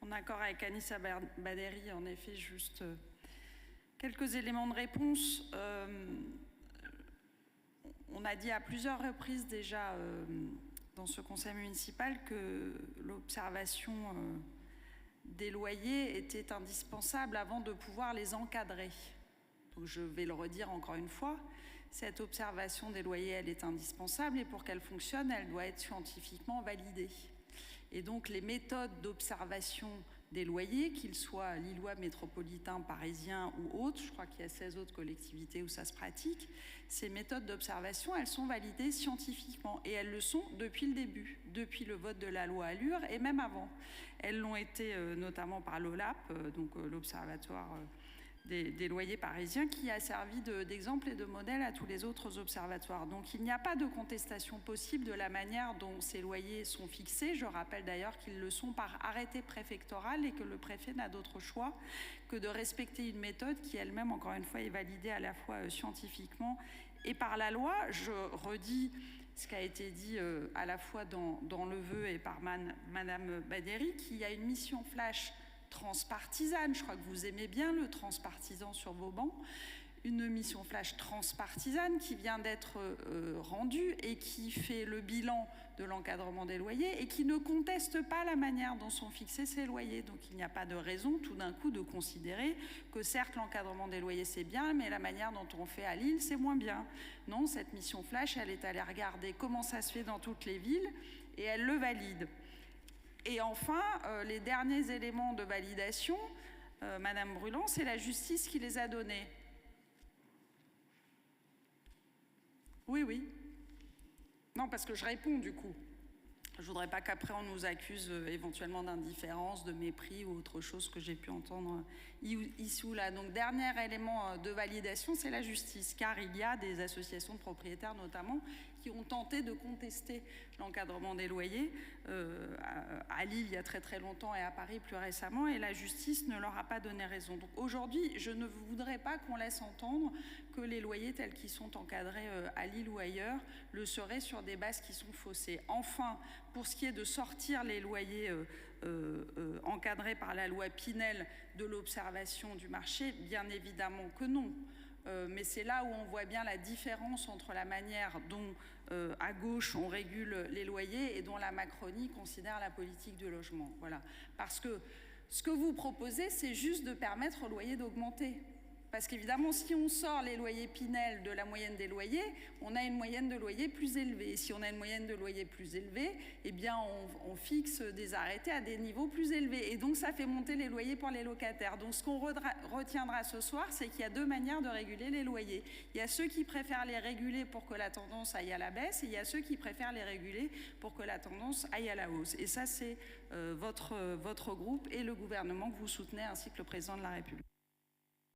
En accord avec Anissa Baderi, en effet, juste quelques éléments de réponse. On a dit à plusieurs reprises déjà dans ce conseil municipal que l'observation des loyers était indispensable avant de pouvoir les encadrer. Donc je vais le redire encore une fois, cette observation des loyers, elle est indispensable et pour qu'elle fonctionne, elle doit être scientifiquement validée. Et donc les méthodes d'observation des loyers, qu'ils soient lillois, métropolitains, parisiens ou autres, je crois qu'il y a 16 autres collectivités où ça se pratique, ces méthodes d'observation, elles sont validées scientifiquement et elles le sont depuis le début, depuis le vote de la loi Allure et même avant. Elles l'ont été notamment par l'OLAP, donc l'Observatoire des loyers parisiens, qui a servi d'exemple et de modèle à tous les autres observatoires. Donc il n'y a pas de contestation possible de la manière dont ces loyers sont fixés. Je rappelle d'ailleurs qu'ils le sont par arrêté préfectoral et que le préfet n'a d'autre choix que de respecter une méthode qui elle-même, encore une fois, est validée à la fois scientifiquement et par la loi. Je redis ce qui a été dit à la fois dans le vœu et par Madame Baderi, qu'il y a une mission flash transpartisane, je crois que vous aimez bien le transpartisan sur vos bancs, une mission flash transpartisane qui vient d'être rendue et qui fait le bilan de l'encadrement des loyers et qui ne conteste pas la manière dont sont fixés ces loyers. Donc il n'y a pas de raison tout d'un coup de considérer que certes l'encadrement des loyers c'est bien, mais la manière dont on fait à Lille c'est moins bien. Non, cette mission flash, elle est allée regarder comment ça se fait dans toutes les villes et elle le valide. Et enfin, les derniers éléments de validation, Madame Brulon, c'est la justice qui les a donnés. Oui, oui. Non, parce que je réponds du coup. Je ne voudrais pas qu'après on nous accuse éventuellement d'indifférence, de mépris ou autre chose que j'ai pu entendre ici ou là. Donc dernier élément de validation, c'est la justice, car il y a des associations de propriétaires notamment qui ont tenté de contester l'encadrement des loyers à Lille il y a très très longtemps et à Paris plus récemment, et la justice ne leur a pas donné raison. Donc aujourd'hui, je ne voudrais pas qu'on laisse entendre que les loyers tels qu'ils sont encadrés à Lille ou ailleurs le seraient sur des bases qui sont faussées. Enfin, pour ce qui est de sortir les loyers encadrés par la loi Pinel de l'observation du marché, bien évidemment que non. Mais c'est là où on voit bien la différence entre la manière dont à gauche on régule les loyers et dont la Macronie considère la politique du logement. Voilà. Parce que ce que vous proposez, c'est juste de permettre aux loyers d'augmenter. Parce qu'évidemment, si on sort les loyers Pinel de la moyenne des loyers, on a une moyenne de loyer plus élevée. Et si on a une moyenne de loyer plus élevée, eh bien, on fixe des arrêtés à des niveaux plus élevés. Et donc, ça fait monter les loyers pour les locataires. Donc, ce qu'on retiendra ce soir, c'est qu'il y a deux manières de réguler les loyers. Il y a ceux qui préfèrent les réguler pour que la tendance aille à la baisse, et il y a ceux qui préfèrent les réguler pour que la tendance aille à la hausse. Et ça, c'est votre groupe et le gouvernement que vous soutenez, ainsi que le président de la République.